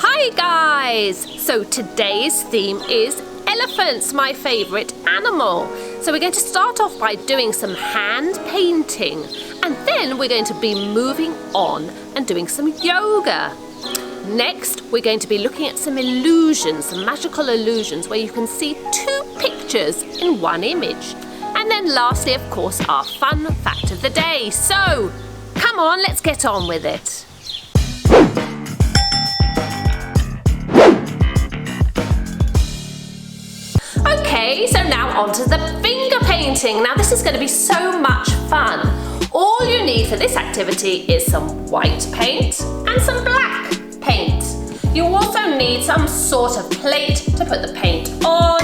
Hi guys! So today's theme is elephants, my favourite animal. So we're going to start off by doing some hand painting, and then we're going to be moving on and doing some yoga. Next, we're going to be looking at some illusions, some magical illusions where you can see two pictures in one image. And then lastly, of course, our fun fact of the day. So, come on, let's get on with it. Okay, so now on to the finger painting. Now this is going to be so much fun. All you need for this activity is some white paint and some black paint. You also need some sort of plate to put the paint on,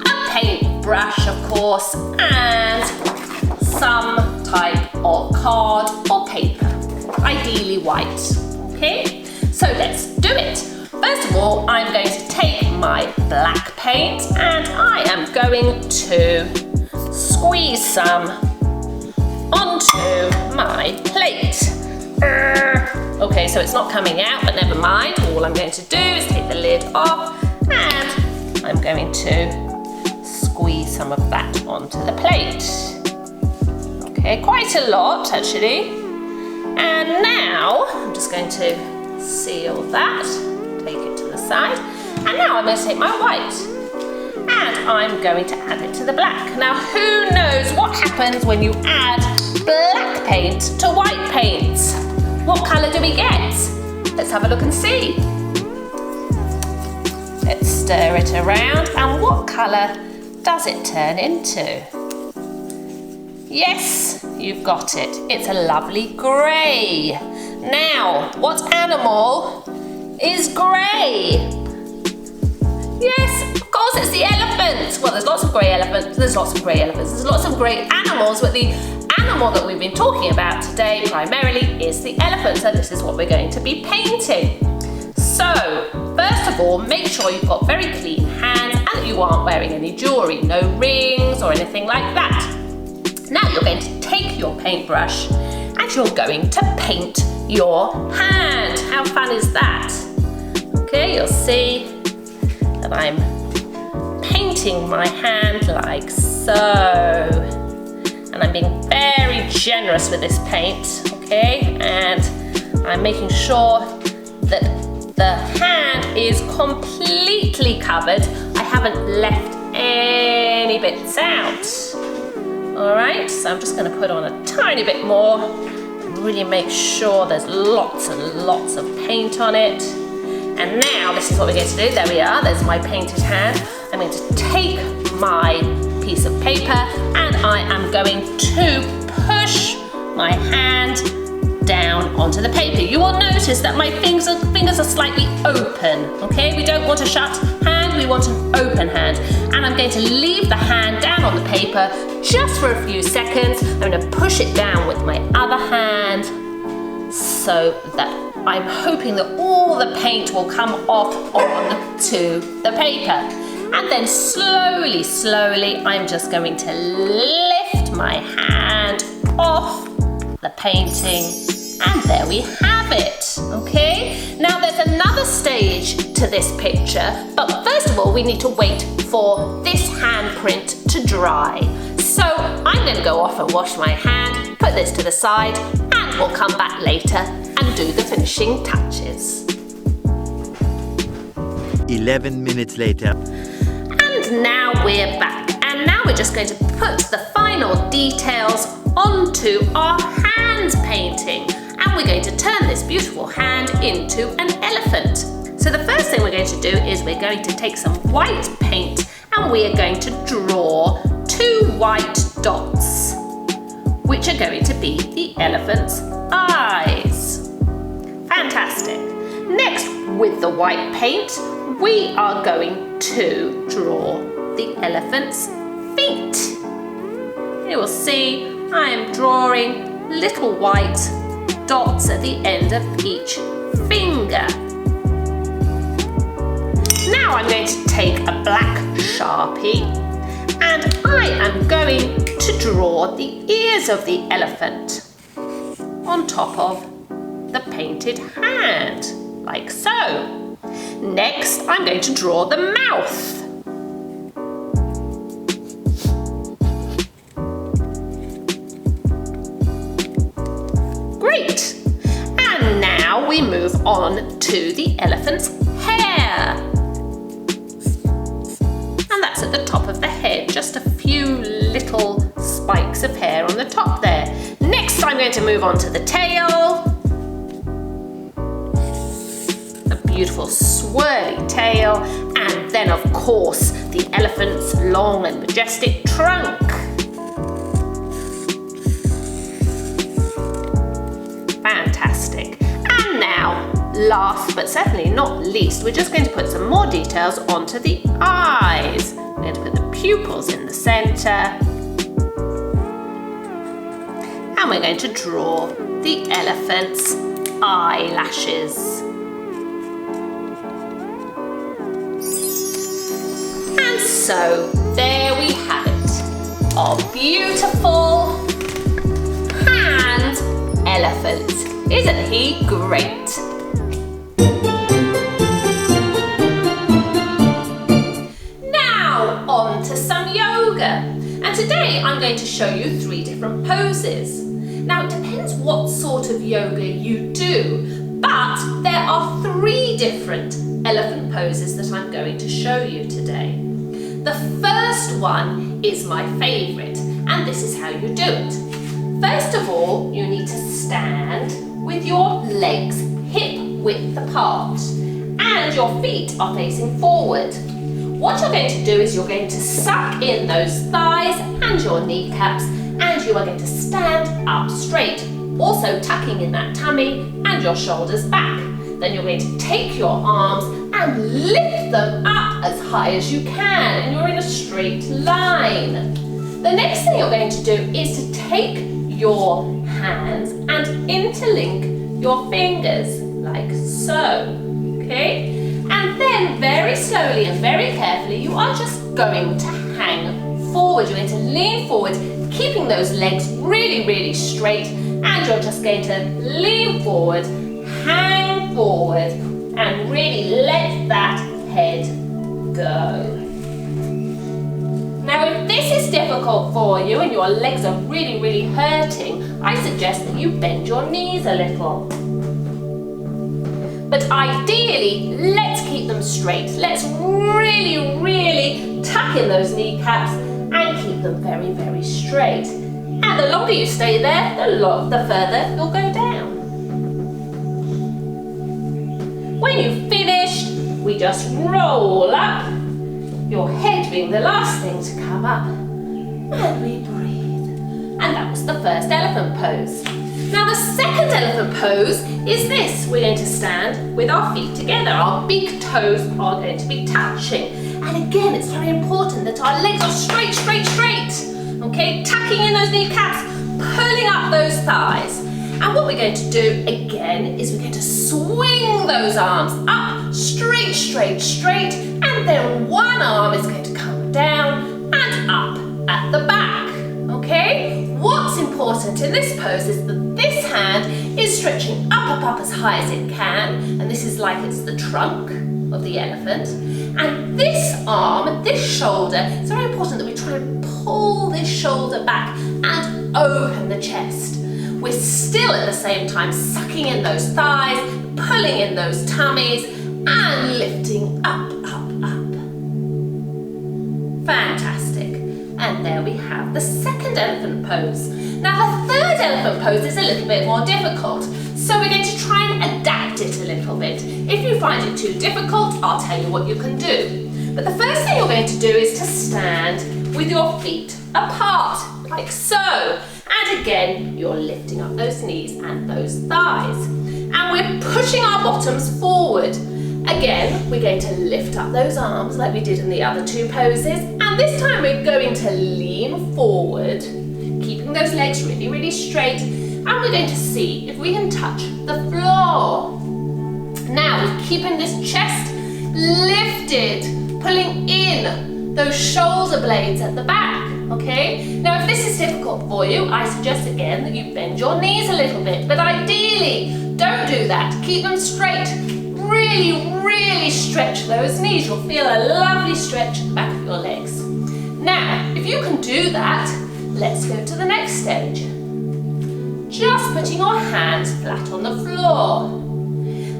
a paintbrush of course, and some type of card or paper, ideally white. Okay, so let's do it. First of all, I'm going to take my black paint and I am going to squeeze some onto my plate. Okay, so it's not coming out, but never mind. All I'm going to do is take the lid off and I'm going to squeeze some of that onto the plate. Okay, quite a lot actually. And now I'm just going to seal that, take it to the side. And now I'm going to take my white and I'm going to add it to the black. Now who knows what happens when you add black paint to white paint? What colour do we get? Let's have a look and see. Let's stir it around, and what colour does it turn into? Yes, you've got it. It's a lovely grey. Now, what animal is grey? Yes, of course it's the elephant. Well, there's lots of grey elephants. There's lots of grey animals, but the animal that we've been talking about today primarily is the elephant. So this is what we're going to be painting. So, first of all, make sure you've got very clean hands and that you aren't wearing any jewellery, no rings or anything like that. Now you're going to take your paintbrush and you're going to paint your hand. How fun is that? Okay, you'll see that I'm painting my hand like so. And I'm being very generous with this paint, okay? And I'm making sure that the hand is completely covered. I haven't left any bits out. All right, so I'm just gonna put on a tiny bit more and really make sure there's lots and lots of paint on it. And now this is what we're going to do. There we are, there's my painted hand. I'm going to take my piece of paper and I am going to push my hand down onto the paper. You will notice that my fingers are slightly open, okay? We don't want a shut hand, we want an open hand. And I'm going to leave the hand down on the paper just for a few seconds. I'm going to push it down with my other hand so that I'm hoping that all the paint will come off onto the paper. And then slowly, slowly, I'm just going to lift my hand off the painting. And there we have it, okay? Now there's another stage to this picture, but first of all, we need to wait for this handprint to dry. So I'm gonna go off and wash my hand, put this to the side, and we'll come back later and do the finishing touches. 11 minutes later. And now we're back. And now we're just going to put the final details onto our hand painting. And we're going to turn this beautiful hand into an elephant. So the first thing we're going to do is we're going to take some white paint and we are going to draw two white dots, which are going to be the elephant's eyes. Fantastic. Next, with the white paint, we are going to draw the elephant's feet. You will see I am drawing little white dots at the end of each finger. Now I'm going to take a black Sharpie and I am going to draw the ears of the elephant on top of the painted hand. like so. Next, I'm going to draw the mouth. Great! And now we move on to the elephant's hair. And that's at the top of the head, just a few little spikes of hair on the top there. Next, I'm going to move on to the tail. A beautiful swirly tail. And then, of course, the elephant's long and majestic trunk. Fantastic. And now, last but certainly not least, we're just going to put some more details onto the eyes. We're going to put the pupils in the centre. And we're going to draw the elephant's eyelashes. And so, there we have it. Our beautiful hand elephant. Isn't he great? Now on to some yoga. And today I'm going to show you 3 different poses. Now it depends what sort of yoga you do, but there are 3 different elephant poses that I'm going to show you today. The first one is my favourite, and this is how you do it. First of all, you need to stand with your legs hip width apart and your feet are facing forward. What you're going to do is you're going to suck in those thighs and your kneecaps, and you are going to stand up straight, also tucking in that tummy and your shoulders back. Then you're going to take your arms and lift them up as high as you can, and you're in a straight line. The next thing you're going to do is to take your hands and interlink your fingers like so, okay? And then very slowly and very carefully, you are just going to hang forward. You're going to lean forward, keeping those legs really, really straight, and you're just going to lean forward, hang forward, and really let that head go. Now, if this is difficult for you and your legs are really, really hurting, I suggest that you bend your knees a little. But ideally, let's keep them straight. Let's really, really tuck in those kneecaps and keep them very, very straight. And the longer you stay there, the further you'll go down. When you've finished, we just roll up, your head being the last thing to come up, and we breathe. And that was the first elephant pose. Now the second elephant pose is this. We're going to stand with our feet together. Our big toes are going to be touching. And again, it's very important that our legs are straight, straight, straight. Okay, tucking in those kneecaps, pulling up those thighs. And what we're going to do again is we're going to swing those arms up, straight, straight, straight, and then one arm is going to come down and up at the back, okay? What's important in this pose is that this hand is stretching up as high as it can, and this is like it's the trunk of the elephant. And this arm, this shoulder, it's very important that we try and pull this shoulder back and open the chest. We're still at the same time sucking in those thighs, pulling in those tummies, and lifting up, up, up. Fantastic. And there we have the second elephant pose. Now the third elephant pose is a little bit more difficult, so we're going to try and adapt it a little bit. If you find it too difficult, I'll tell you what you can do. But the first thing you're going to do is to stand with your feet apart, like so. And again, you're lifting up those knees and those thighs. And we're pushing our bottoms forward. Again, we're going to lift up those arms like we did in the other 2 poses. And this time we're going to lean forward, keeping those legs really, really straight. And we're going to see if we can touch the floor. Now, we're keeping this chest lifted, pulling in those shoulder blades at the back. Okay, now if this is difficult for you, I suggest again that you bend your knees a little bit, but ideally don't do that. Keep them straight, really stretch those knees. You'll feel a lovely stretch at the back of your legs. Now, if you can do that, let's go to the next stage. Just putting your hands flat on the floor.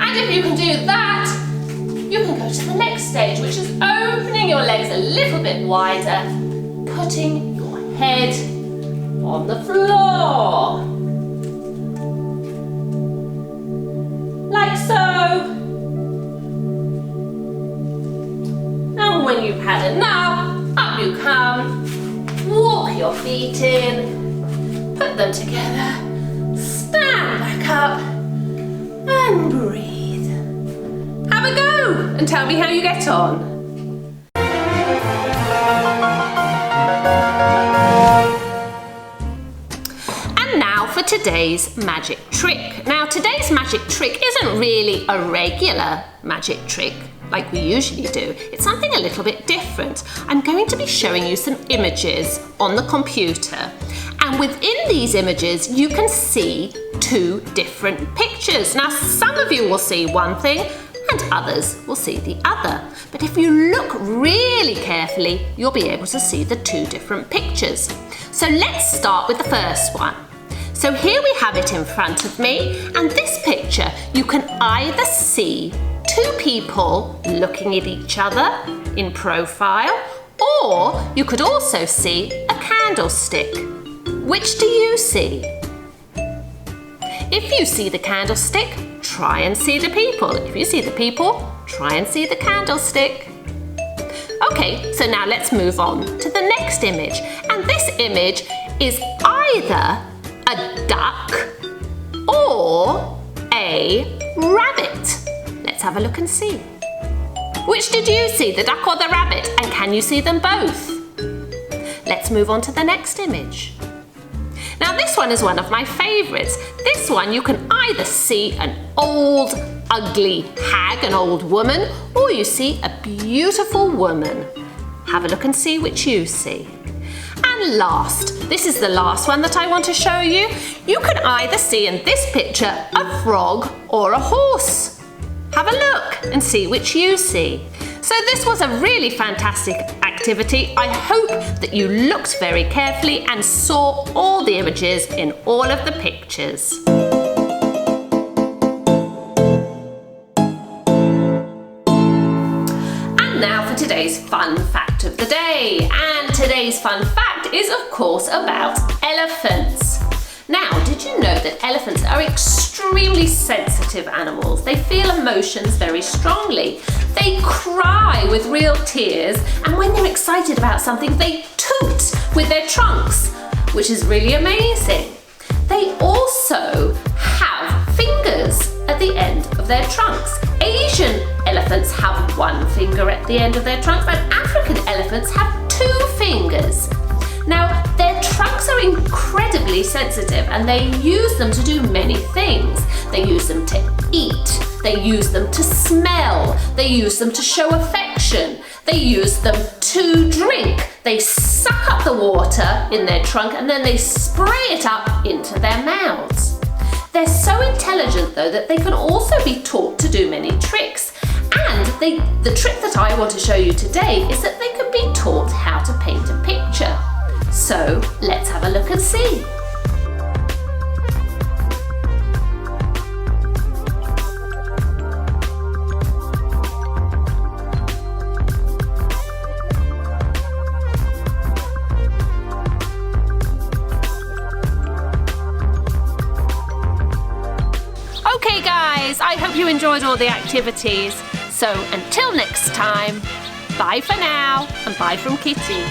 And if you can do that, you can go to the next stage, which is opening your legs a little bit wider, putting your head on the floor. Like so. And when you've had enough, up you come, walk your feet in, put them together, stand back up, and breathe. Have a go and tell me how you get on. And now for today's magic trick. Now today's magic trick isn't really a regular magic trick like we usually do. It's something a little bit different. I'm going to be showing you some images on the computer. And within these images, you can see two different pictures. Now, some of you will see one thing and others will see the other. But if you look really carefully, you'll be able to see the two different pictures. So let's start with the first one. So here we have it in front of me, and this picture, you can either see two people looking at each other in profile, or you could also see a candlestick. Which do you see? If you see the candlestick, try and see the people. If you see the people, try and see the candlestick. Okay, so now let's move on to the next image. And this image is either a duck or a rabbit. Let's have a look and see. Which did you see, the duck or the rabbit? And can you see them both? Let's move on to the next image. Now this one is one of my favourites. This one you can either see an old, ugly hag, an old woman, or you see a beautiful woman. Have a look and see which you see. And last, this is the last one that I want to show you. You can either see in this picture a frog or a horse. Have a look and see which you see. So this was a really fantastic activity. I hope that you looked very carefully and saw all the images in all of the pictures. And now for today's fun fact of the day. And today's fun fact is of course about elephants. Now, did you know that elephants are extremely sensitive animals? They feel emotions very strongly. They cry with real tears, and when they're excited about something, they toot with their trunks, which is really amazing. They also have fingers at the end of their trunks. Asian elephants have one finger at the end of their trunks, but African elephants have two fingers. Now, their trunks are incredibly sensitive and they use them to do many things. They use them to eat, they use them to smell, they use them to show affection, they use them to drink. They suck up the water in their trunk and then they spray it up into their mouths. They're so intelligent though that they can also be taught to do many tricks. And the trick that I want to show you today is that they can be taught how to paint a picture. So let's have a look and see. Okay guys, I hope you enjoyed all the activities. So until next time, bye for now and bye from Kitty.